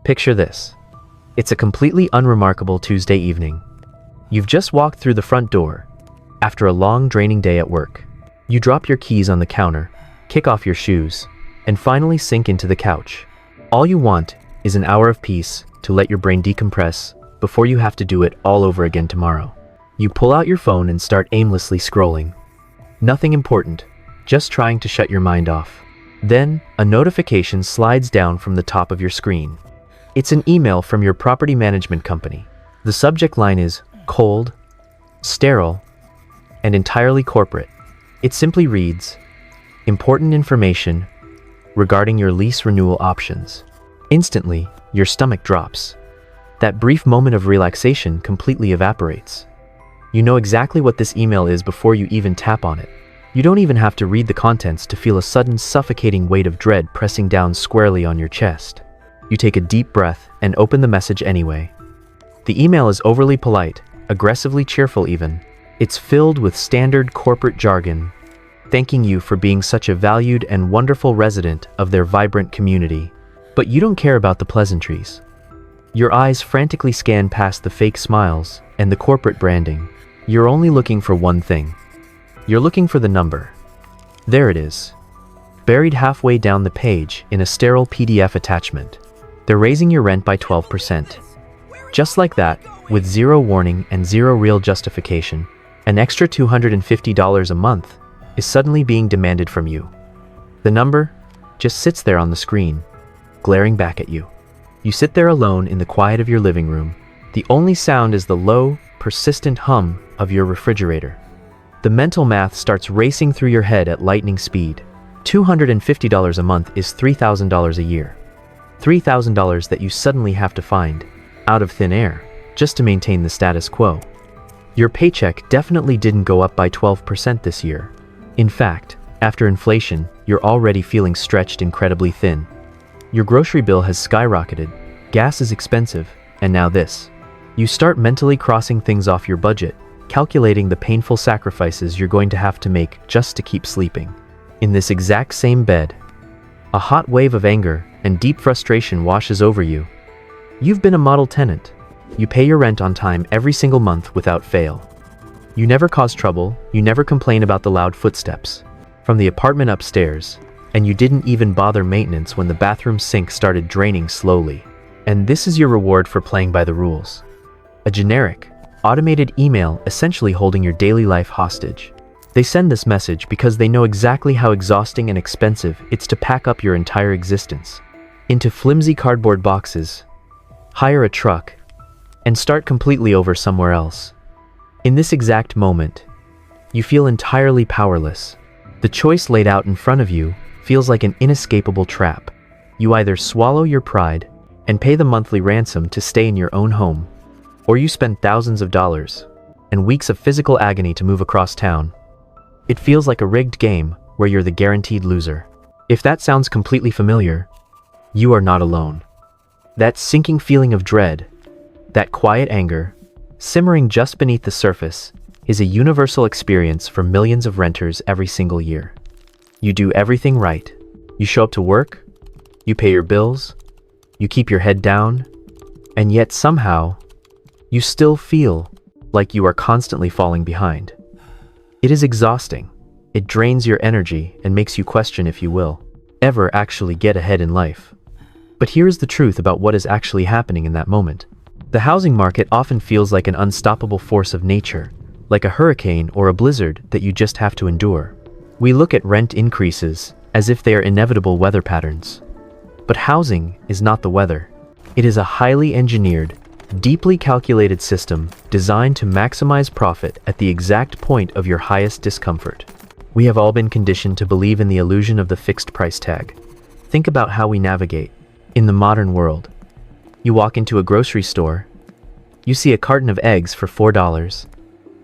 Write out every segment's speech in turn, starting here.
Picture this. It's a completely unremarkable Tuesday evening. You've just walked through the front door after a long, draining day at work. You drop your keys on the counter, kick off your shoes, and finally sink into the couch. All you want is an hour of peace to let your brain decompress before you have to do it all over again tomorrow. You pull out your phone and start aimlessly scrolling. Nothing important, just trying to shut your mind off. Then, a notification slides down from the top of your screen. It's an email from your property management company. The subject line is cold, sterile, and entirely corporate. It simply reads, "Important information regarding your lease renewal options." Instantly, your stomach drops. That brief moment of relaxation completely evaporates. You know exactly what this email is before you even tap on it. You don't even have to read the contents to feel a sudden suffocating weight of dread pressing down squarely on your chest. You take a deep breath and open the message anyway. The email is overly polite, aggressively cheerful even. It's filled with standard corporate jargon, thanking you for being such a valued and wonderful resident of their vibrant community. But you don't care about the pleasantries. Your eyes frantically scan past the fake smiles and the corporate branding. You're only looking for one thing. You're looking for the number. There it is, buried halfway down the page in a sterile PDF attachment. They're raising your rent by 12%. Just like that, with zero warning and zero real justification, an extra $250 a month is suddenly being demanded from you. The number just sits there on the screen, glaring back at you. You sit there alone in the quiet of your living room. The only sound is the low, persistent hum of your refrigerator. The mental math starts racing through your head at lightning speed. $250 a month is $3,000 a year. $3,000 that you suddenly have to find, out of thin air, just to maintain the status quo. Your paycheck definitely didn't go up by 12% this year. In fact, after inflation, you're already feeling stretched incredibly thin. Your grocery bill has skyrocketed, gas is expensive, and now this. You start mentally crossing things off your budget, calculating the painful sacrifices you're going to have to make just to keep sleeping. In this exact same bed, a hot wave of anger and deep frustration washes over you. You've been a model tenant. You pay your rent on time every single month without fail. You never cause trouble, you never complain about the loud footsteps from the apartment upstairs, and you didn't even bother maintenance when the bathroom sink started draining slowly. And this is your reward for playing by the rules. A generic, automated email essentially holding your daily life hostage. They send this message because they know exactly how exhausting and expensive it's to pack up your entire existence into flimsy cardboard boxes, hire a truck, and start completely over somewhere else. In this exact moment, you feel entirely powerless. The choice laid out in front of you feels like an inescapable trap. You either swallow your pride and pay the monthly ransom to stay in your own home, or you spend thousands of dollars and weeks of physical agony to move across town. It feels like a rigged game where you're the guaranteed loser. If that sounds completely familiar, you are not alone. That sinking feeling of dread, that quiet anger, simmering just beneath the surface, is a universal experience for millions of renters every single year. You do everything right. You show up to work, you pay your bills, you keep your head down, and yet somehow, you still feel like you are constantly falling behind. It is exhausting. It drains your energy and makes you question if you will ever actually get ahead in life. But here is the truth about what is actually happening in that moment. The housing market often feels like an unstoppable force of nature, like a hurricane or a blizzard that you just have to endure. We look at rent increases as if they are inevitable weather patterns. But housing is not the weather. It is a highly engineered, deeply calculated system designed to maximize profit at the exact point of your highest discomfort. We have all been conditioned to believe in the illusion of the fixed price tag. Think about how we navigate in the modern world. You walk into a grocery store, you see a carton of eggs for $4,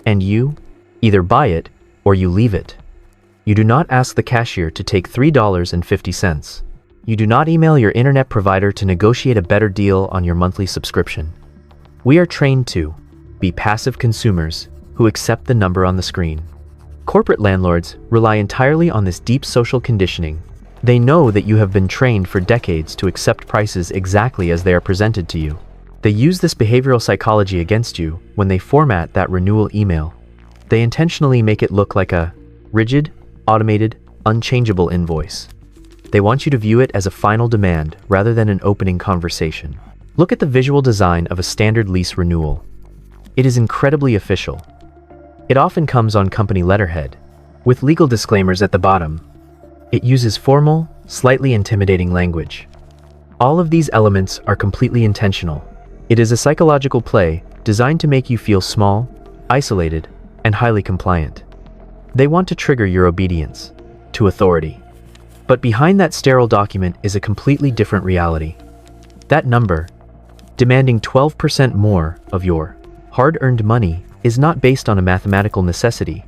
and you either buy it or you leave it. You do not ask the cashier to take $3.50. You do not email your internet provider to negotiate a better deal on your monthly subscription. We are trained to be passive consumers who accept the number on the screen. Corporate landlords rely entirely on this deep social conditioning They know that you have been trained for decades to accept prices exactly as they are presented to you. They use this behavioral psychology against you when they format that renewal email. They intentionally make it look like a rigid, automated, unchangeable invoice. They want you to view it as a final demand rather than an opening conversation. Look at the visual design of a standard lease renewal. It is incredibly official. It often comes on company letterhead, with legal disclaimers at the bottom. It uses formal, slightly intimidating language. All of these elements are completely intentional. It is a psychological play designed to make you feel small, isolated, and highly compliant. They want to trigger your obedience to authority. But behind that sterile document is a completely different reality. That number, demanding 12% more of your hard-earned money, is not based on a mathematical necessity.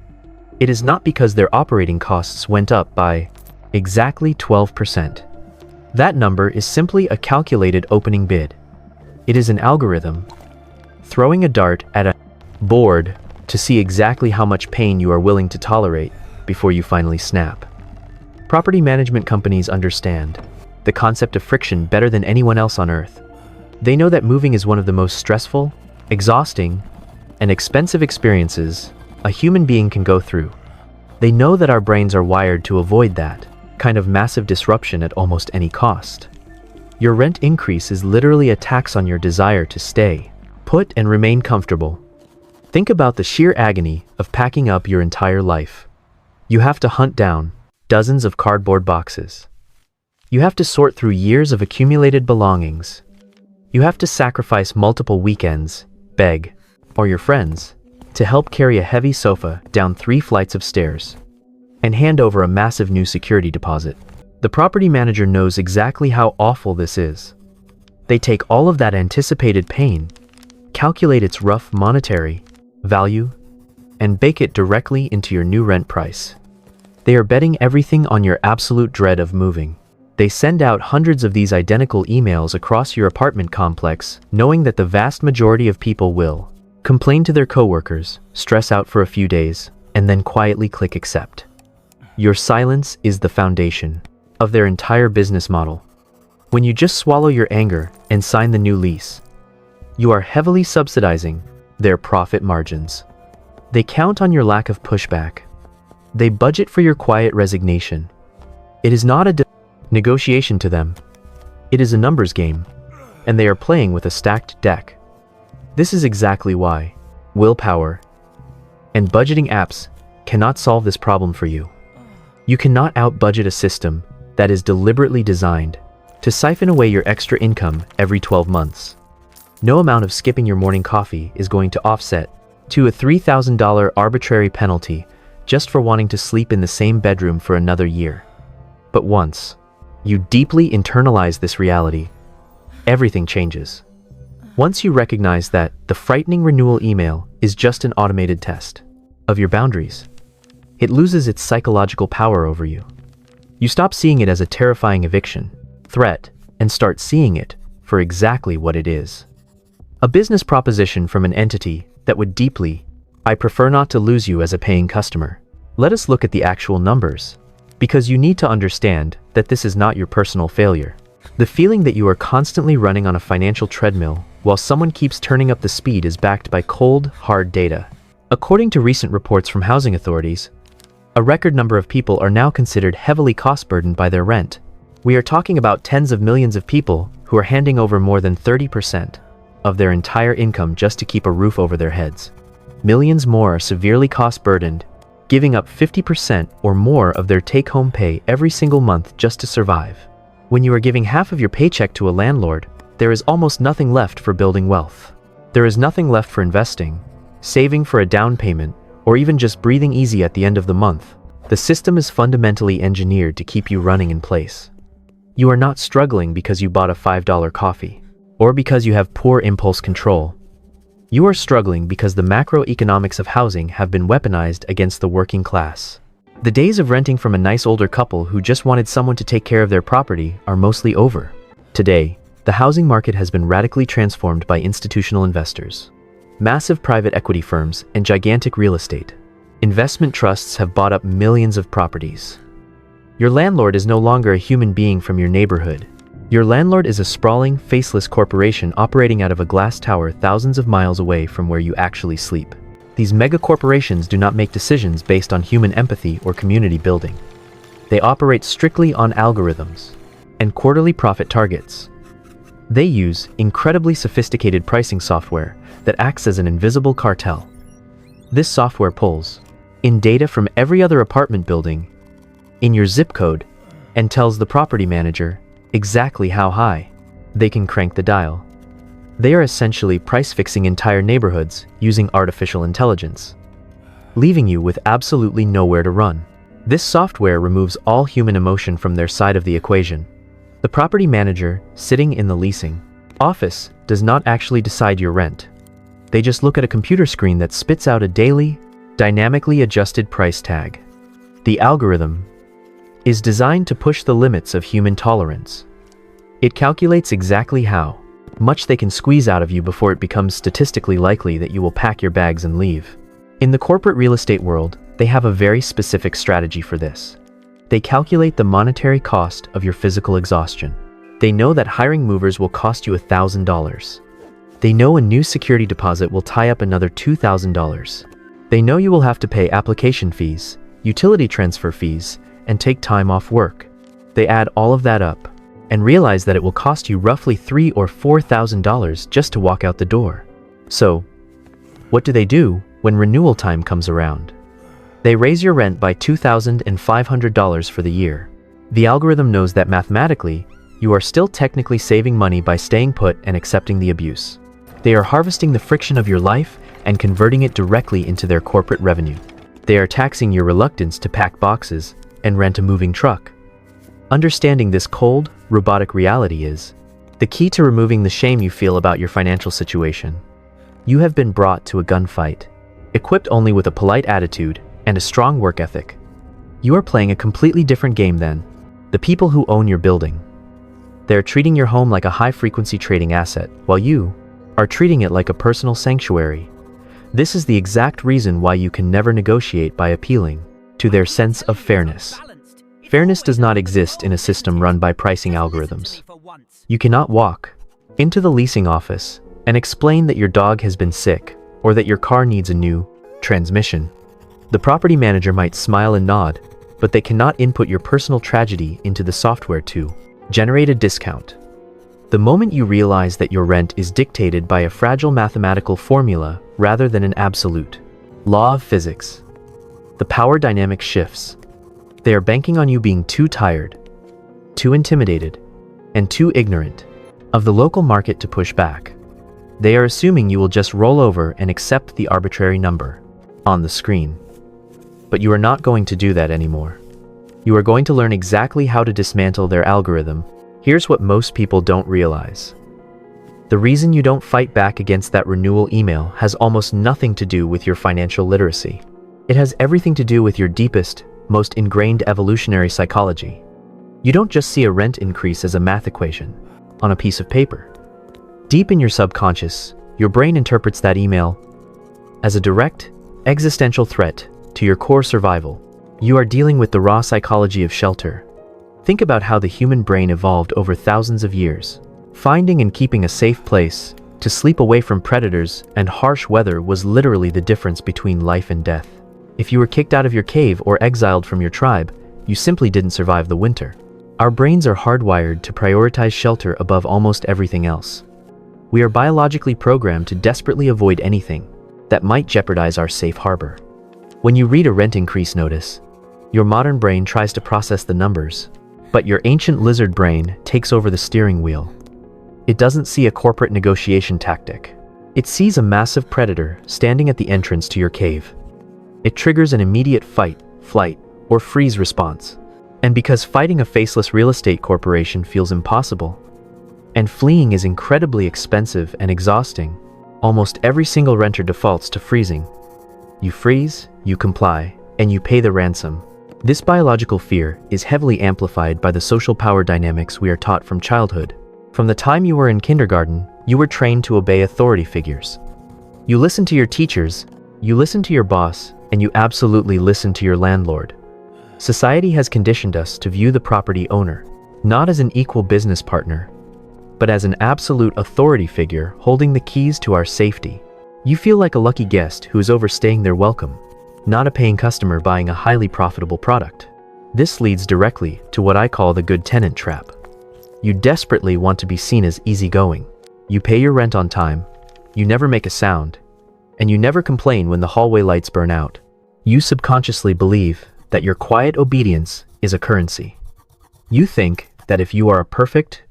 It is not because their operating costs went up by exactly 12%. That number is simply a calculated opening bid. It is an algorithm throwing a dart at a board to see exactly how much pain you are willing to tolerate before you finally snap. Property management companies understand the concept of friction better than anyone else on earth. They know that moving is one of the most stressful, exhausting, and expensive experiences a human being can go through. They know that our brains are wired to avoid that kind of massive disruption at almost any cost. Your rent increase is literally a tax on your desire to stay put and remain comfortable. Think about the sheer agony of packing up your entire life. You have to hunt down dozens of cardboard boxes. You have to sort through years of accumulated belongings. You have to sacrifice multiple weekends, beg, or your friends, to help carry a heavy sofa down 3 flights of stairs, and hand over a massive new security deposit. The property manager knows exactly how awful this is. They take all of that anticipated pain, calculate its rough monetary value, and bake it directly into your new rent price. They are betting everything on your absolute dread of moving. They send out hundreds of these identical emails across your apartment complex, knowing that the vast majority of people will complain to their coworkers, stress out for a few days, and then quietly click accept. Your silence is the foundation of their entire business model. When you just swallow your anger and sign the new lease, you are heavily subsidizing their profit margins. They count on your lack of pushback. They budget for your quiet resignation. It is not a negotiation to them. It is a numbers game, and they are playing with a stacked deck. This is exactly why willpower and budgeting apps cannot solve this problem for you. You cannot out-budget a system that is deliberately designed to siphon away your extra income every 12 months. No amount of skipping your morning coffee is going to offset to a $3,000 arbitrary penalty just for wanting to sleep in the same bedroom for another year. But once you deeply internalize this reality, everything changes. Once you recognize that the frightening renewal email is just an automated test of your boundaries, it loses its psychological power over you. You stop seeing it as a terrifying eviction threat and start seeing it for exactly what it is. A business proposition from an entity that would deeply, I prefer not to lose you as a paying customer. Let us look at the actual numbers, because you need to understand that this is not your personal failure. The feeling that you are constantly running on a financial treadmill while someone keeps turning up the speed is backed by cold, hard data. According to recent reports from housing authorities, a record number of people are now considered heavily cost-burdened by their rent. We are talking about tens of millions of people who are handing over more than 30% of their entire income just to keep a roof over their heads. Millions more are severely cost-burdened, giving up 50% or more of their take-home pay every single month just to survive. When you are giving half of your paycheck to a landlord, there is almost nothing left for building wealth. There is nothing left for investing, saving for a down payment, or even just breathing easy at the end of the month. The system is fundamentally engineered to keep you running in place. You are not struggling because you bought a $5 coffee, or because you have poor impulse control. You are struggling because the macroeconomics of housing have been weaponized against the working class. The days of renting from a nice older couple who just wanted someone to take care of their property are mostly over. Today, the housing market has been radically transformed by institutional investors. Massive private equity firms and gigantic real estate investment trusts have bought up millions of properties. Your landlord is no longer a human being from your neighborhood. Your landlord is a sprawling, faceless corporation operating out of a glass tower thousands of miles away from where you actually sleep. These mega corporations do not make decisions based on human empathy or community building. They operate strictly on algorithms and quarterly profit targets. They use incredibly sophisticated pricing software that acts as an invisible cartel. This software pulls in data from every other apartment building in your zip code and tells the property manager exactly how high they can crank the dial. They are essentially price-fixing entire neighborhoods using artificial intelligence, leaving you with absolutely nowhere to run. This software removes all human emotion from their side of the equation. The property manager, sitting in the leasing office, does not actually decide your rent. They just look at a computer screen that spits out a daily, dynamically adjusted price tag. The algorithm is designed to push the limits of human tolerance. It calculates exactly how much they can squeeze out of you before it becomes statistically likely that you will pack your bags and leave. In the corporate real estate world, they have a very specific strategy for this. They calculate the monetary cost of your physical exhaustion. They know that hiring movers will cost you $1,000. They know a new security deposit will tie up another $2,000. They know you will have to pay application fees, utility transfer fees, and take time off work. They add all of that up and realize that it will cost you roughly $3,000 or $4,000 just to walk out the door. So, what do when renewal time comes around? They raise your rent by $2,500 for the year. The algorithm knows that mathematically, you are still technically saving money by staying put and accepting the abuse. They are harvesting the friction of your life and converting it directly into their corporate revenue. They are taxing your reluctance to pack boxes and rent a moving truck. Understanding this cold, robotic reality is the key to removing the shame you feel about your financial situation. You have been brought to a gunfight, equipped only with a polite attitude and a strong work ethic. You are playing a completely different game than the people who own your building. They are treating your home like a high-frequency trading asset, while you are treating it like a personal sanctuary. This is the exact reason why you can never negotiate by appealing to their sense of fairness. Fairness does not exist in a system run by pricing algorithms. You cannot walk into the leasing office and explain that your dog has been sick or that your car needs a new transmission. The property manager might smile and nod, but they cannot input your personal tragedy into the software to generate a discount. The moment you realize that your rent is dictated by a fragile mathematical formula rather than an absolute law of physics, the power dynamic shifts. They are banking on you being too tired, too intimidated, and too ignorant of the local market to push back. They are assuming you will just roll over and accept the arbitrary number on the screen. But you are not going to do that anymore. You are going to learn exactly how to dismantle their algorithm. Here's what most people don't realize. The reason you don't fight back against that renewal email has almost nothing to do with your financial literacy. It has everything to do with your deepest, most ingrained evolutionary psychology. You don't just see a rent increase as a math equation on a piece of paper. Deep in your subconscious, your brain interprets that email as a direct, existential threat to your core survival. You are dealing with the raw psychology of shelter. Think about how the human brain evolved over thousands of years. Finding and keeping a safe place to sleep away from predators and harsh weather was literally the difference between life and death. If you were kicked out of your cave or exiled from your tribe, you simply didn't survive the winter. Our brains are hardwired to prioritize shelter above almost everything else. We are biologically programmed to desperately avoid anything that might jeopardize our safe harbor. When you read a rent increase notice, your modern brain tries to process the numbers, but your ancient lizard brain takes over the steering wheel. It doesn't see a corporate negotiation tactic. It sees a massive predator standing at the entrance to your cave. It triggers an immediate fight, flight, or freeze response. And because fighting a faceless real estate corporation feels impossible, and fleeing is incredibly expensive and exhausting, almost every single renter defaults to freezing. You freeze, you comply, and you pay the ransom. This biological fear is heavily amplified by the social power dynamics we are taught from childhood. From the time you were in kindergarten, you were trained to obey authority figures. You listen to your teachers, you listen to your boss, and you absolutely listen to your landlord. Society has conditioned us to view the property owner not as an equal business partner, but as an absolute authority figure holding the keys to our safety. You feel like a lucky guest who is overstaying their welcome, not a paying customer buying a highly profitable product. This leads directly to what I call the good tenant trap. You desperately want to be seen as easygoing. You pay your rent on time, you never make a sound, and you never complain when the hallway lights burn out. You subconsciously believe that your quiet obedience is a currency. You think that if you are a perfect,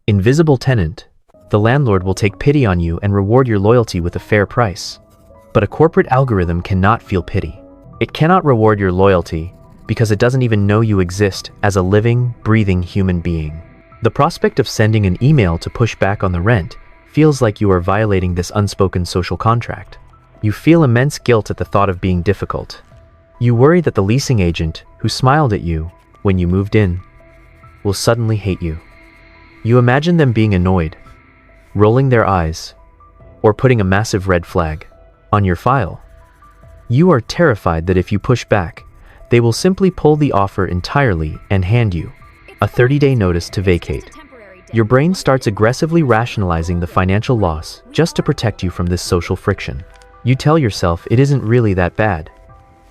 invisible tenant, the landlord will take pity on you and reward your loyalty with a fair price. But a corporate algorithm cannot feel pity. It cannot reward your loyalty because it doesn't even know you exist as a living, breathing human being. The prospect of sending an email to push back on the rent feels like you are violating this unspoken social contract. You feel immense guilt at the thought of being difficult. You worry that the leasing agent who smiled at you when you moved in will suddenly hate you. You imagine them being annoyed, rolling their eyes, or putting a massive red flag on your file. You are terrified that if you push back, they will simply pull the offer entirely and hand you a 30-day notice to vacate. Your brain starts aggressively rationalizing the financial loss just to protect you from this social friction. You tell yourself it isn't really that bad.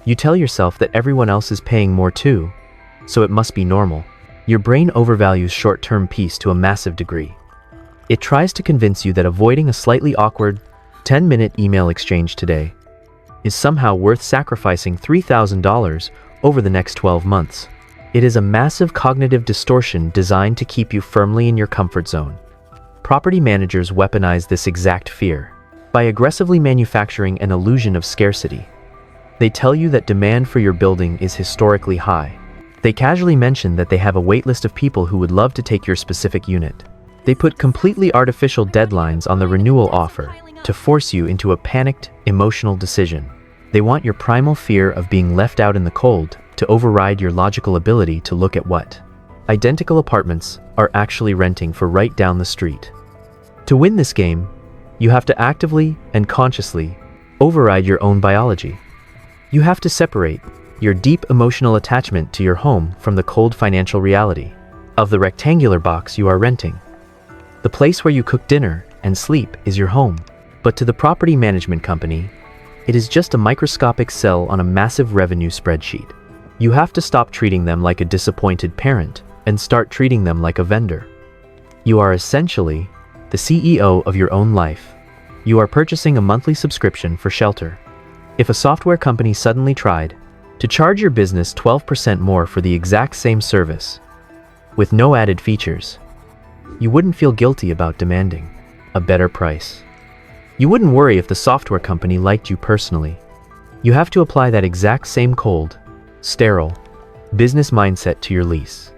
You tell yourself that everyone else is paying more too, so it must be normal. Your brain overvalues short-term peace to a massive degree. It tries to convince you that avoiding a slightly awkward 10-minute email exchange today is somehow worth sacrificing $3,000 over the next 12 months. It is a massive cognitive distortion designed to keep you firmly in your comfort zone. Property managers weaponize this exact fear by aggressively manufacturing an illusion of scarcity. They tell you that demand for your building is historically high. They casually mention that they have a waitlist of people who would love to take your specific unit. They put completely artificial deadlines on the renewal offer to force you into a panicked, emotional decision. They want your primal fear of being left out in the cold to override your logical ability to look at what identical apartments are actually renting for right down the street. To win this game, you have to actively and consciously override your own biology. You have to separate your deep emotional attachment to your home from the cold financial reality of the rectangular box you are renting. The place where you cook dinner and sleep is your home, but to the property management company, it is just a microscopic cell on a massive revenue spreadsheet. You have to stop treating them like a disappointed parent and start treating them like a vendor. You are essentially the CEO of your own life. You are purchasing a monthly subscription for shelter. If a software company suddenly tried to charge your business 12% more for the exact same service, with no added features, you wouldn't feel guilty about demanding a better price. You wouldn't worry if the software company liked you personally. You have to apply that exact same cold, sterile, business mindset to your lease.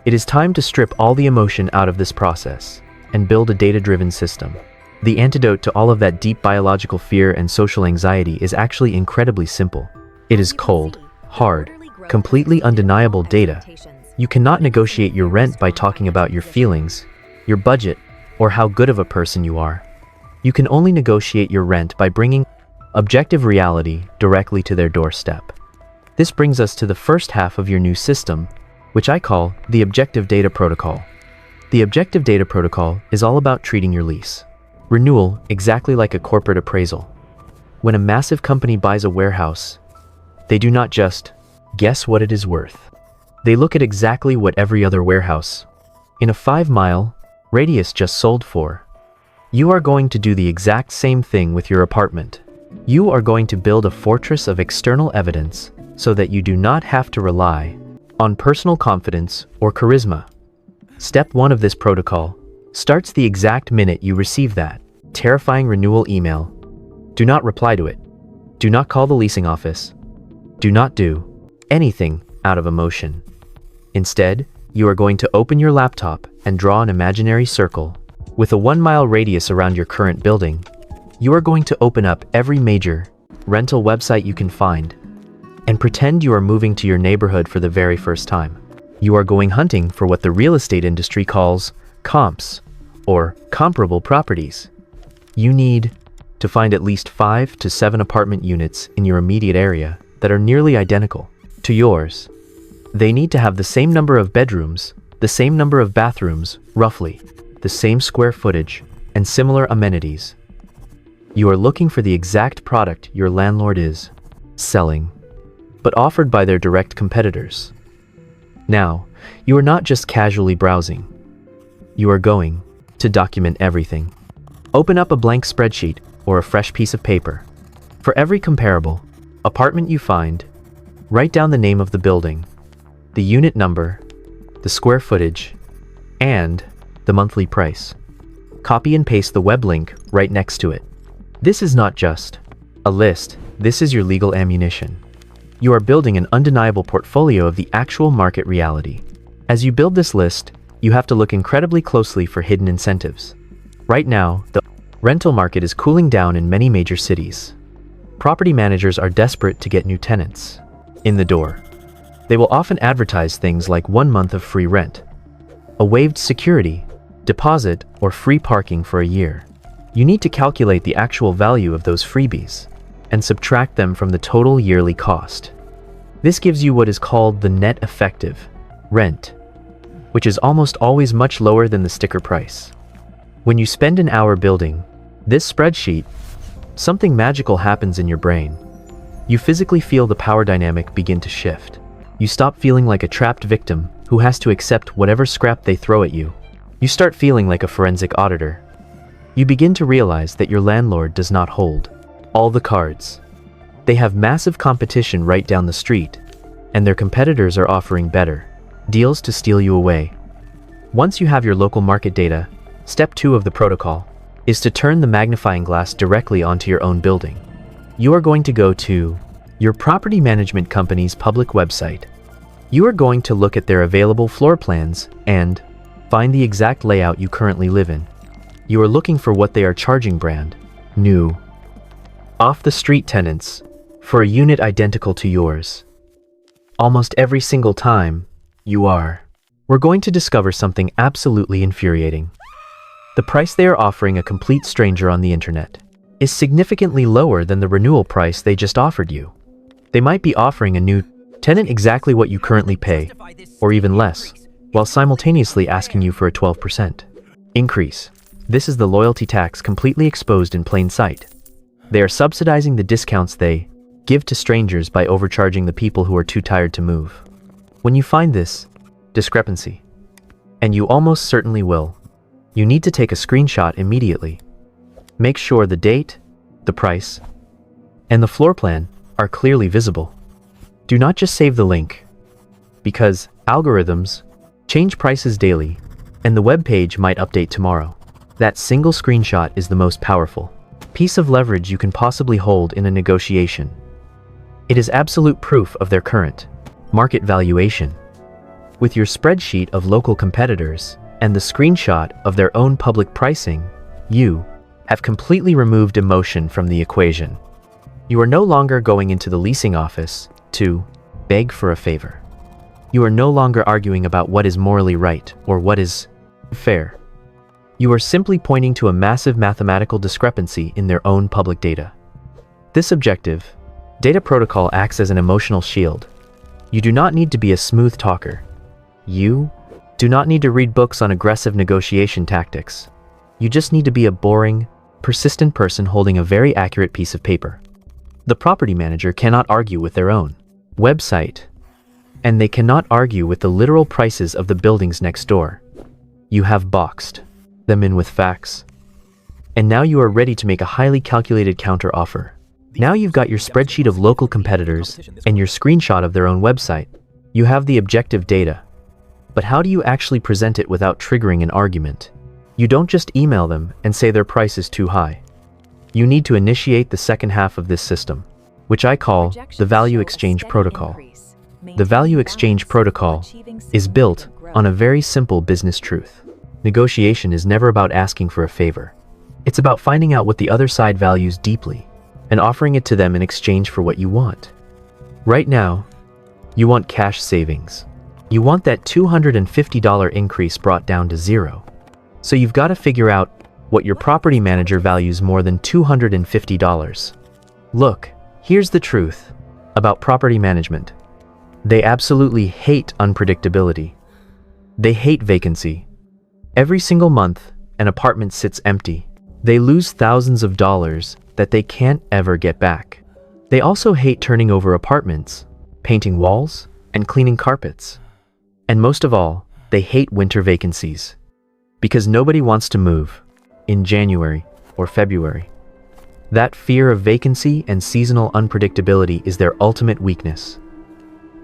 It is time to strip all the emotion out of this process and build a data-driven system. The antidote to all of that deep biological fear and social anxiety is actually incredibly simple. It is cold, hard, completely undeniable data. You cannot negotiate your rent by talking about your feelings, your budget, or how good of a person you are. You can only negotiate your rent by bringing objective reality directly to their doorstep. This brings us to the first half of your new system, which I call the Objective Data Protocol. The Objective Data Protocol is all about treating your lease renewal exactly like a corporate appraisal. When a massive company buys a warehouse, they do not just guess what it is worth. They look at exactly what every other warehouse in a 5-mile radius just sold for. You are going to do the exact same thing with your apartment. You are going to build a fortress of external evidence so that you do not have to rely on personal confidence or charisma. Step 1 of this protocol starts the exact minute you receive that terrifying renewal email. Do not reply to it. Do not call the leasing office. Do not do anything out of emotion. Instead, you are going to open your laptop and draw an imaginary circle with a 1-mile radius around your current building. You are going to open up every major rental website you can find and pretend you are moving to your neighborhood for the very first time. You are going hunting for what the real estate industry calls comps, or comparable properties. You need to find at least 5 to 7 apartment units in your immediate area that are nearly identical to yours. They need to have the same number of bedrooms, the same number of bathrooms, roughly, the same square footage, and similar amenities. You are looking for the exact product your landlord is selling, but offered by their direct competitors. Now, you are not just casually browsing. You are going to document everything. Open up a blank spreadsheet or a fresh piece of paper. For every comparable apartment you find, write down the name of the building, the unit number, the square footage, and the monthly price. Copy and paste the web link right next to it. This is not just a list, this is your legal ammunition. You are building an undeniable portfolio of the actual market reality. As you build this list, you have to look incredibly closely for hidden incentives. Right now, the rental market is cooling down in many major cities. Property managers are desperate to get new tenants in the door. They will often advertise things like 1 month of free rent, a waived security deposit, or free parking for a year. You need to calculate the actual value of those freebies and subtract them from the total yearly cost. This gives you what is called the net effective rent, which is almost always much lower than the sticker price. When you spend an hour building this spreadsheet, something magical happens in your brain. You physically feel the power dynamic begin to shift. You stop feeling like a trapped victim who has to accept whatever scrap they throw at you. You start feeling like a forensic auditor. You begin to realize that your landlord does not hold all the cards. They have massive competition right down the street, and their competitors are offering better deals to steal you away. Once you have your local market data, step 2 of the protocol is to turn the magnifying glass directly onto your own building. You are going to go to your property management company's public website. You are going to look at their available floor plans and find the exact layout you currently live in. You are looking for what they are charging brand new, off-the-street tenants for a unit identical to yours. Almost every single time, we're going to discover something absolutely infuriating. The price they are offering a complete stranger on the internet is significantly lower than the renewal price they just offered you. They might be offering a new tenant exactly what you currently pay, or even less, while simultaneously asking you for a 12% increase. This is the loyalty tax completely exposed in plain sight. They are subsidizing the discounts they give to strangers by overcharging the people who are too tired to move. When you find this discrepancy, and you almost certainly will, you need to take a screenshot immediately. Make sure the date, the price, and the floor plan are clearly visible. Do not just save the link, because algorithms change prices daily, and the web page might update tomorrow. That single screenshot is the most powerful piece of leverage you can possibly hold in a negotiation. It is absolute proof of their current market valuation. With your spreadsheet of local competitors and the screenshot of their own public pricing, you have completely removed emotion from the equation. You are no longer going into the leasing office to beg for a favor. You are no longer arguing about what is morally right or what is fair. You are simply pointing to a massive mathematical discrepancy in their own public data. This objective data protocol acts as an emotional shield. You do not need to be a smooth talker. You do not need to read books on aggressive negotiation tactics. You just need to be a boring, persistent person holding a very accurate piece of paper. The property manager cannot argue with their own website, and they cannot argue with the literal prices of the buildings next door. You have boxed them in with facts, and now you are ready to make a highly calculated counter offer. Now you've got your spreadsheet of local competitors and your screenshot of their own website. You have the objective data, but how do you actually present it without triggering an argument? You don't just email them and say their price is too high. You need to initiate the second half of this system, which I call the value exchange protocol. The value exchange protocol is built on a very simple business truth. Negotiation is never about asking for a favor. It's about finding out what the other side values deeply and offering it to them in exchange for what you want. Right now, you want cash savings. You want that $250 increase brought down to zero. So you've got to figure out what your property manager values more than $250. Look, here's the truth about property management. They absolutely hate unpredictability. They hate vacancy. Every single month, an apartment sits empty. They lose thousands of dollars that they can't ever get back. They also hate turning over apartments, painting walls, and cleaning carpets. And most of all, they hate winter vacancies. Because nobody wants to move in January or February. That fear of vacancy and seasonal unpredictability is their ultimate weakness.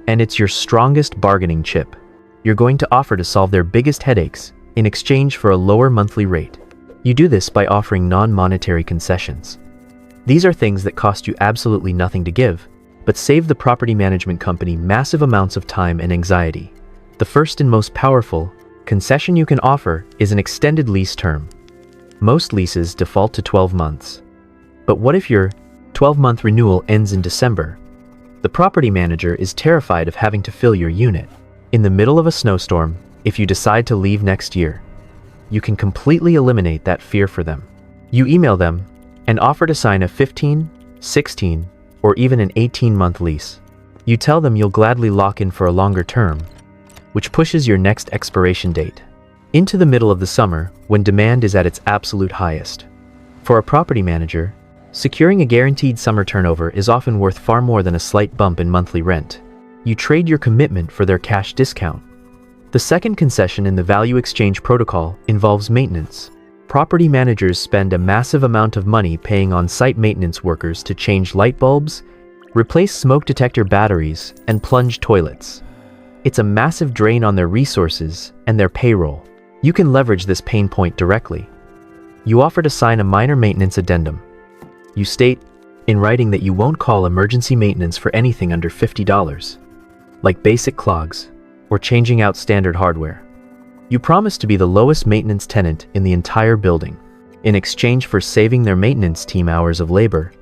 And it's your strongest bargaining chip. You're going to offer to solve their biggest headaches in exchange for a lower monthly rate. You do this by offering non-monetary concessions. These are things that cost you absolutely nothing to give, but save the property management company massive amounts of time and anxiety. The first and most powerful concession you can offer is an extended lease term. Most leases default to 12 months. But what if your 12-month renewal ends in December? The property manager is terrified of having to fill your unit. In the middle of a snowstorm, if you decide to leave next year, you can completely eliminate that fear for them. You email them and offer to sign a 15, 16, or even an 18-month lease. You tell them you'll gladly lock in for a longer term, which pushes your next expiration date into the middle of the summer when demand is at its absolute highest. For a property manager, securing a guaranteed summer turnover is often worth far more than a slight bump in monthly rent. You trade your commitment for their cash discount. The second concession in the value exchange protocol involves maintenance. Property managers spend a massive amount of money paying on-site maintenance workers to change light bulbs, replace smoke detector batteries, and plunge toilets. It's a massive drain on their resources and their payroll. You can leverage this pain point directly. You offer to sign a minor maintenance addendum. You state in writing that you won't call emergency maintenance for anything under $50, like basic clogs or changing out standard hardware. You promise to be the lowest maintenance tenant in the entire building. In exchange for saving their maintenance team hours of labor,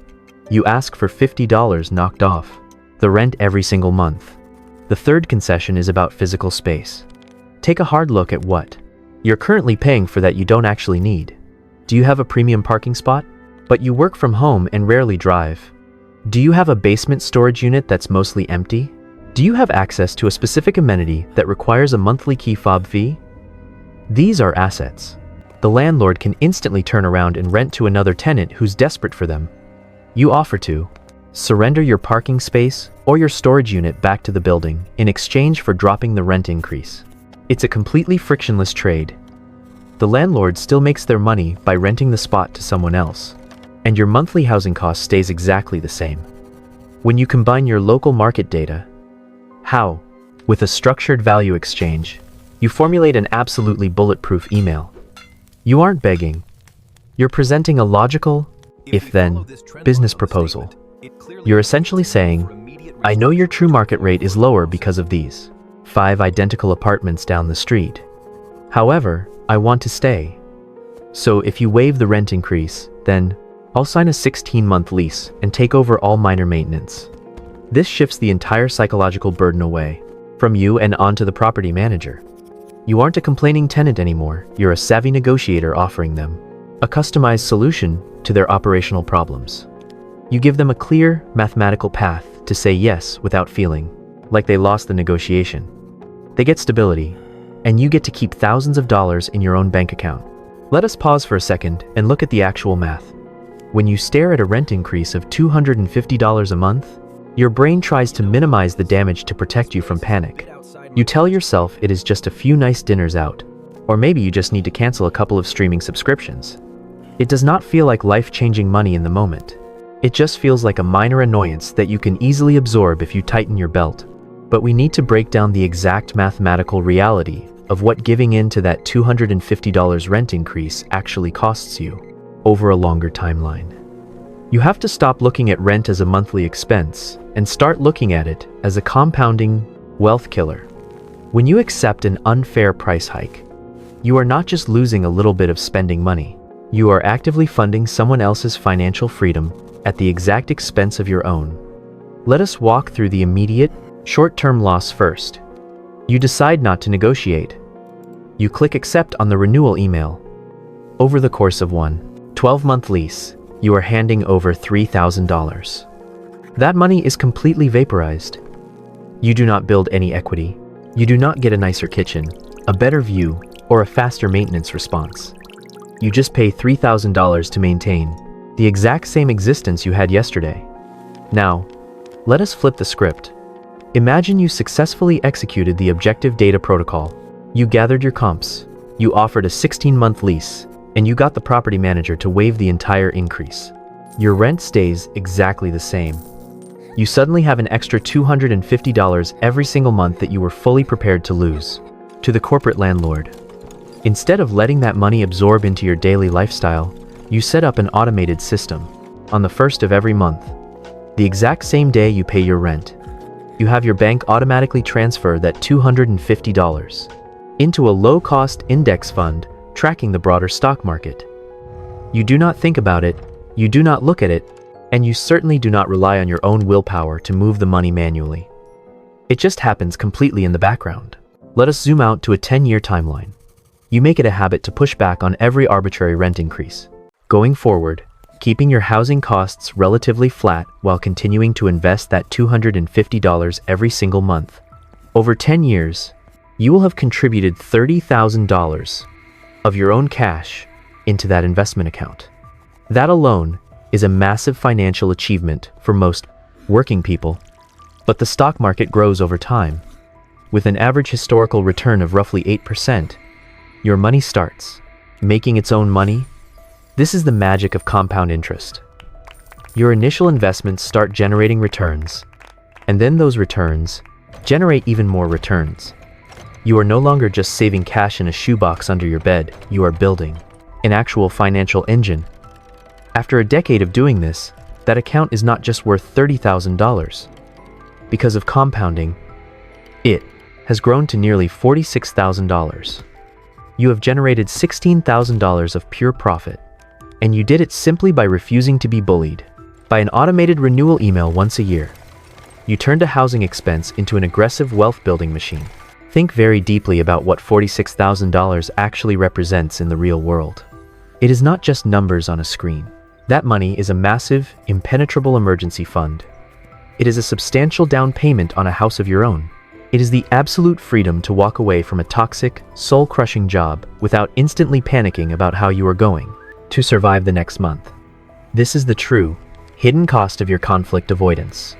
you ask for $50 knocked off the rent every single month. The third concession is about physical space. Take a hard look at what you're currently paying for that you don't actually need. Do you have a premium parking spot, but you work from home and rarely drive? Do you have a basement storage unit that's mostly empty? Do you have access to a specific amenity that requires a monthly key fob fee? These are assets. The landlord can instantly turn around and rent to another tenant who's desperate for them. You offer to surrender your parking space or your storage unit back to the building in exchange for dropping the rent increase. It's a completely frictionless trade. The landlord still makes their money by renting the spot to someone else, and your monthly housing cost stays exactly the same. When you combine your local market data, with a structured value exchange, you formulate an absolutely bulletproof email. You aren't begging. You're presenting a logical, if-then, business proposal. You're essentially saying, I know your true market rate is lower because of these 5 identical apartments down the street. However, I want to stay. So if you waive the rent increase, then I'll sign a 16-month lease and take over all minor maintenance. This shifts the entire psychological burden away from you and onto the property manager. You aren't a complaining tenant anymore. You're a savvy negotiator offering them a customized solution to their operational problems. You give them a clear, mathematical path to say yes without feeling like they lost the negotiation. They get stability, and you get to keep thousands of dollars in your own bank account. Let us pause for a second and look at the actual math. When you stare at a rent increase of $250 a month, your brain tries to minimize the damage to protect you from panic. You tell yourself it is just a few nice dinners out, or maybe you just need to cancel a couple of streaming subscriptions. It does not feel like life-changing money in the moment. It just feels like a minor annoyance that you can easily absorb if you tighten your belt. But we need to break down the exact mathematical reality of what giving in to that $250 rent increase actually costs you over a longer timeline. You have to stop looking at rent as a monthly expense and start looking at it as a compounding wealth killer. When you accept an unfair price hike, you are not just losing a little bit of spending money. You are actively funding someone else's financial freedom at the exact expense of your own. Let us walk through the immediate, short-term loss first. You decide not to negotiate. You click accept on the renewal email. Over the course of one 12-month lease, you are handing over $3,000. That money is completely vaporized. You do not build any equity. You do not get a nicer kitchen, a better view, or a faster maintenance response. You just pay $3,000 to maintain the exact same existence you had yesterday. Now, let us flip the script. Imagine you successfully executed the objective data protocol. You gathered your comps, you offered a 16-month lease, and you got the property manager to waive the entire increase. Your rent stays exactly the same. You suddenly have an extra $250 every single month that you were fully prepared to lose to the corporate landlord. Instead of letting that money absorb into your daily lifestyle, you set up an automated system. On the first of every month, the exact same day you pay your rent, you have your bank automatically transfer that $250 into a low-cost index fund tracking the broader stock market. You do not think about it, you do not look at it, and you certainly do not rely on your own willpower to move the money manually. It just happens completely in the background. Let us zoom out to a 10-year timeline. You make it a habit to push back on every arbitrary rent increase. Going forward, keeping your housing costs relatively flat while continuing to invest that $250 every single month. Over 10 years, you will have contributed $30,000 of your own cash into that investment account. That alone is a massive financial achievement for most working people. But the stock market grows over time. With an average historical return of roughly 8%, your money starts making its own money. This is the magic of compound interest. Your initial investments start generating returns, and then those returns generate even more returns. You are no longer just saving cash in a shoebox under your bed, you are building an actual financial engine. After a decade of doing this, that account is not just worth $30,000. Because of compounding, it has grown to nearly $46,000. You have generated $16,000 of pure profit, and you did it simply by refusing to be bullied by an automated renewal email once a year. You turned a housing expense into an aggressive wealth-building machine. Think very deeply about what $46,000 actually represents in the real world. It is not just numbers on a screen. That money is a massive, impenetrable emergency fund. It is a substantial down payment on a house of your own. It is the absolute freedom to walk away from a toxic, soul-crushing job without instantly panicking about how you are going to survive the next month. This is the true, hidden cost of your conflict avoidance.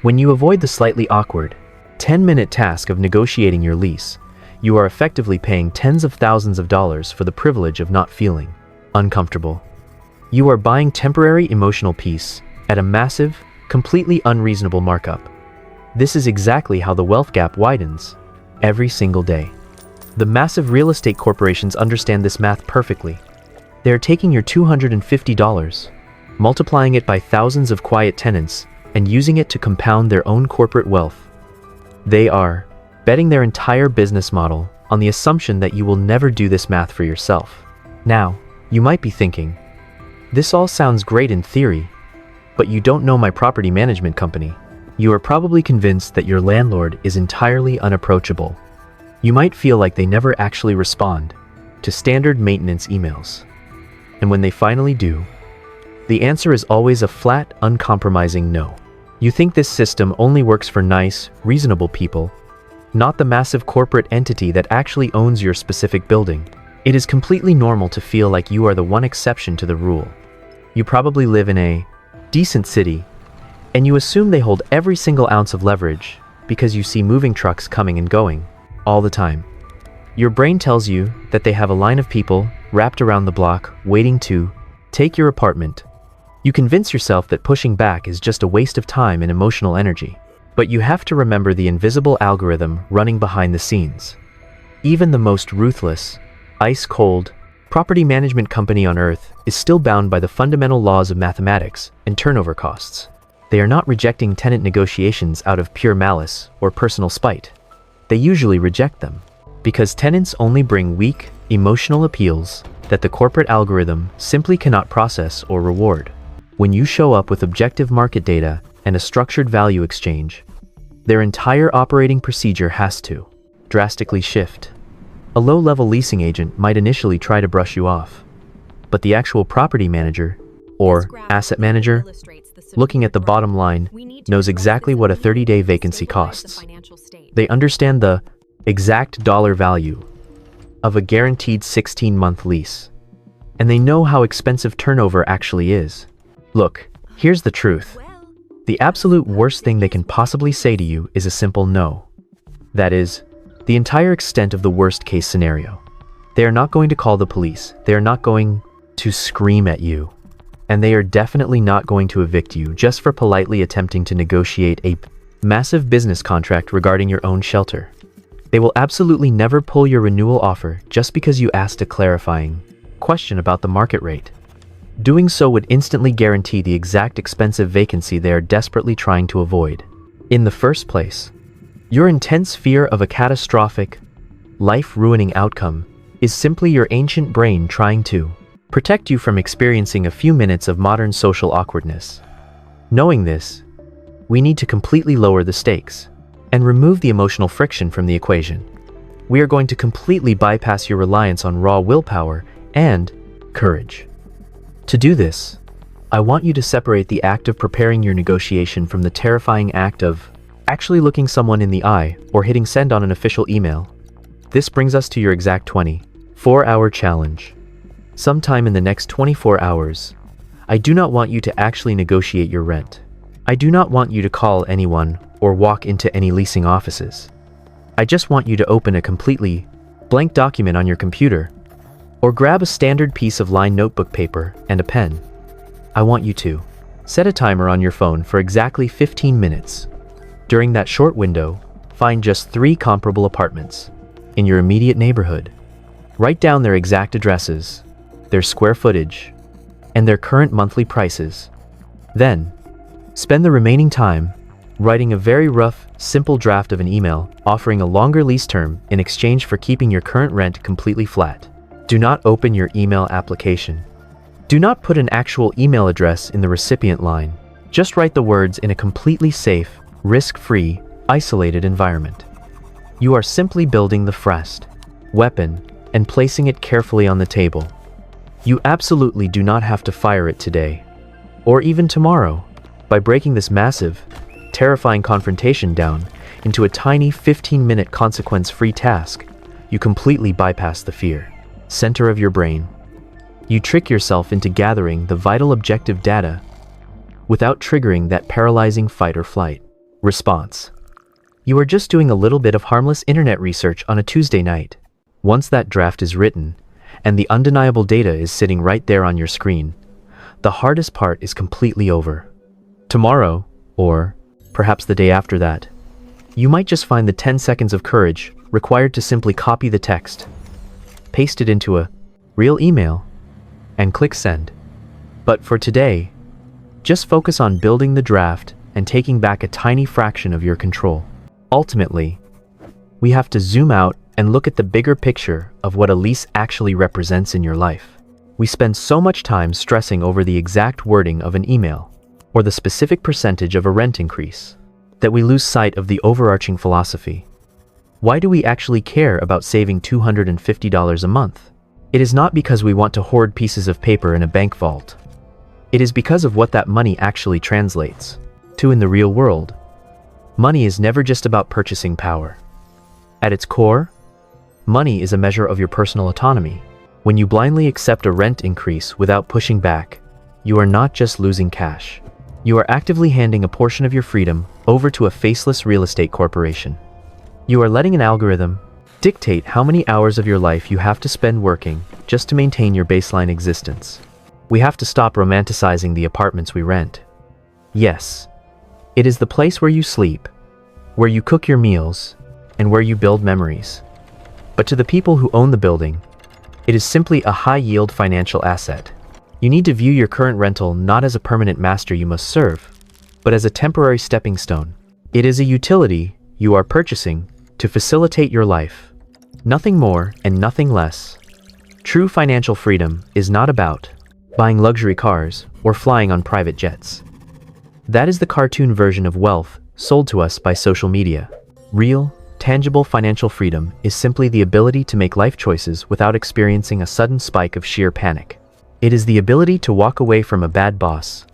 When you avoid the slightly awkward, 10-minute task of negotiating your lease, you are effectively paying tens of thousands of dollars for the privilege of not feeling uncomfortable. You are buying temporary emotional peace at a massive, completely unreasonable markup. This is exactly how the wealth gap widens every single day. The massive real estate corporations understand this math perfectly. They are taking your $250, multiplying it by thousands of quiet tenants, and using it to compound their own corporate wealth. They are betting their entire business model on the assumption that you will never do this math for yourself. Now, you might be thinking, this all sounds great in theory, but you don't know my property management company. You are probably convinced that your landlord is entirely unapproachable. You might feel like they never actually respond to standard maintenance emails. And when they finally do, the answer is always a flat, uncompromising no. You think this system only works for nice, reasonable people, not the massive corporate entity that actually owns your specific building. It is completely normal to feel like you are the one exception to the rule. You probably live in a decent city, and you assume they hold every single ounce of leverage because you see moving trucks coming and going all the time. Your brain tells you that they have a line of people wrapped around the block waiting to take your apartment. You convince yourself that pushing back is just a waste of time and emotional energy. But you have to remember the invisible algorithm running behind the scenes. Even the most ruthless, ice-cold property management company on earth is still bound by the fundamental laws of mathematics and turnover costs. They are not rejecting tenant negotiations out of pure malice or personal spite. They usually reject them because tenants only bring weak, emotional appeals that the corporate algorithm simply cannot process or reward. When you show up with objective market data and a structured value exchange, their entire operating procedure has to drastically shift. A low-level leasing agent might initially try to brush you off, but the actual property manager or asset manager, looking at the bottom line, knows exactly what a 30-day vacancy costs. They understand the exact dollar value of a guaranteed 16-month lease. And they know how expensive turnover actually is. Look, here's the truth. The absolute worst thing they can possibly say to you is a simple no. That is, the entire extent of the worst-case scenario. They are not going to call the police. They are not going to scream at you. And they are definitely not going to evict you just for politely attempting to negotiate a massive business contract regarding your own shelter. They will absolutely never pull your renewal offer just because you asked a clarifying question about the market rate. Doing so would instantly guarantee the exact expensive vacancy they are desperately trying to avoid. In the first place, your intense fear of a catastrophic, life-ruining outcome is simply your ancient brain trying to protect you from experiencing a few minutes of modern social awkwardness. Knowing this, we need to completely lower the stakes and remove the emotional friction from the equation. We are going to completely bypass your reliance on raw willpower and courage. To do this, I want you to separate the act of preparing your negotiation from the terrifying act of actually looking someone in the eye or hitting send on an official email. This brings us to your exact 24-hour challenge. Sometime in the next 24 hours, I do not want you to actually negotiate your rent. I do not want you to call anyone or walk into any leasing offices. I just want you to open a completely blank document on your computer or grab a standard piece of lined notebook paper and a pen. I want you to set a timer on your phone for exactly 15 minutes. During that short window, find just 3 comparable apartments in your immediate neighborhood. Write down their exact addresses, their square footage, and their current monthly prices. Then, spend the remaining time writing a very rough, simple draft of an email offering a longer lease term in exchange for keeping your current rent completely flat. Do not open your email application. Do not put an actual email address in the recipient line. Just write the words in a completely safe, risk-free, isolated environment. You are simply building the first weapon and placing it carefully on the table. You absolutely do not have to fire it today, or even tomorrow. By breaking this massive, terrifying confrontation down into a tiny 15-minute consequence-free task, you completely bypass the fear center of your brain. You trick yourself into gathering the vital objective data without triggering that paralyzing fight or flight response. You are just doing a little bit of harmless internet research on a Tuesday night. Once that draft is written, and the undeniable data is sitting right there on your screen, the hardest part is completely over. Tomorrow, or perhaps the day after that, you might just find the 10 seconds of courage required to simply copy the text, paste it into a real email, and click send. But for today, just focus on building the draft and taking back a tiny fraction of your control. Ultimately, we have to zoom out and look at the bigger picture of what a lease actually represents in your life. We spend so much time stressing over the exact wording of an email or the specific percentage of a rent increase that we lose sight of the overarching philosophy. Why do we actually care about saving $250 a month? It is not because we want to hoard pieces of paper in a bank vault. It is because of what that money actually translates to in the real world. Money is never just about purchasing power. At its core, money is a measure of your personal autonomy. When you blindly accept a rent increase without pushing back, you are not just losing cash. You are actively handing a portion of your freedom over to a faceless real estate corporation. You are letting an algorithm dictate how many hours of your life you have to spend working just to maintain your baseline existence. We have to stop romanticizing the apartments we rent. Yes, it is the place where you sleep, where you cook your meals, and where you build memories. But to the people who own the building, it is simply a high-yield financial asset. You need to view your current rental not as a permanent master you must serve, but as a temporary stepping stone. It is a utility you are purchasing to facilitate your life. Nothing more and nothing less. True financial freedom is not about buying luxury cars or flying on private jets. That is the cartoon version of wealth sold to us by social media. Real, tangible financial freedom is simply the ability to make life choices without experiencing a sudden spike of sheer panic. It is the ability to walk away from a bad boss,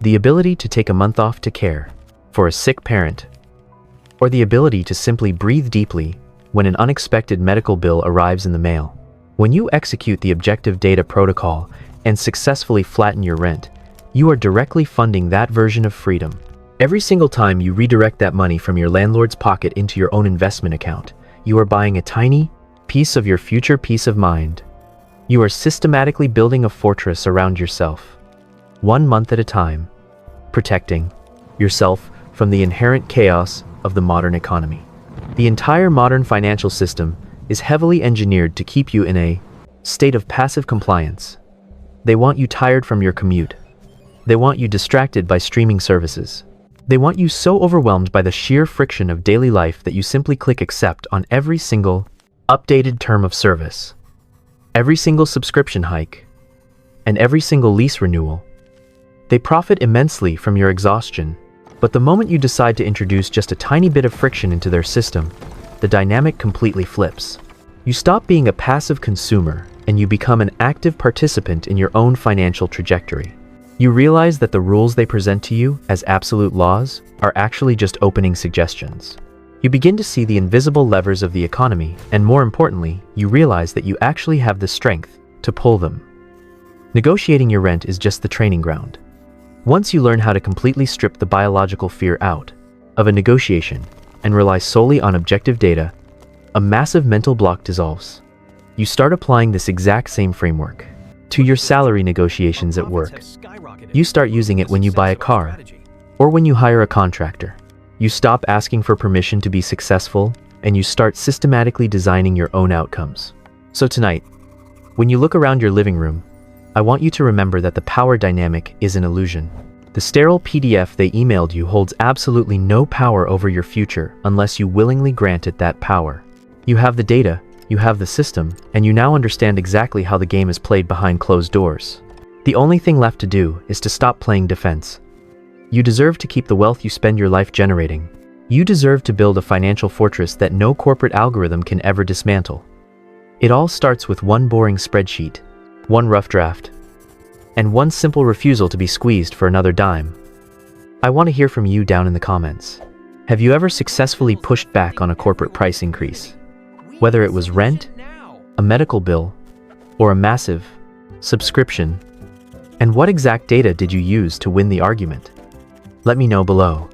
the ability to take a month off to care for a sick parent, or the ability to simply breathe deeply when an unexpected medical bill arrives in the mail. When you execute the objective data protocol and successfully flatten your rent, you are directly funding that version of freedom. Every single time you redirect that money from your landlord's pocket into your own investment account, you are buying a tiny piece of your future peace of mind. You are systematically building a fortress around yourself, 1 month at a time, protecting yourself from the inherent chaos of the modern economy. The entire modern financial system is heavily engineered to keep you in a state of passive compliance. They want you tired from your commute. They want you distracted by streaming services. They want you so overwhelmed by the sheer friction of daily life that you simply click accept on every single updated term of service, every single subscription hike, and every single lease renewal. They profit immensely from your exhaustion, but the moment you decide to introduce just a tiny bit of friction into their system, the dynamic completely flips. You stop being a passive consumer and you become an active participant in your own financial trajectory. You realize that the rules they present to you as absolute laws are actually just opening suggestions. You begin to see the invisible levers of the economy, and more importantly, you realize that you actually have the strength to pull them. Negotiating your rent is just the training ground. Once you learn how to completely strip the biological fear out of a negotiation and rely solely on objective data, a massive mental block dissolves. You start applying this exact same framework to your salary negotiations at work. You start using it when you buy a car or when you hire a contractor. You stop asking for permission to be successful and you start systematically designing your own outcomes. So tonight, when you look around your living room, I want you to remember that the power dynamic is an illusion. The sterile PDF they emailed you holds absolutely no power over your future unless you willingly grant it that power. You have the data, you have the system, and you now understand exactly how the game is played behind closed doors. The only thing left to do is to stop playing defense. You deserve to keep the wealth you spend your life generating. You deserve to build a financial fortress that no corporate algorithm can ever dismantle. It all starts with one boring spreadsheet, one rough draft, and one simple refusal to be squeezed for another dime. I want to hear from you down in the comments. Have you ever successfully pushed back on a corporate price increase? Whether it was rent, a medical bill, or a massive subscription? And what exact data did you use to win the argument? Let me know below.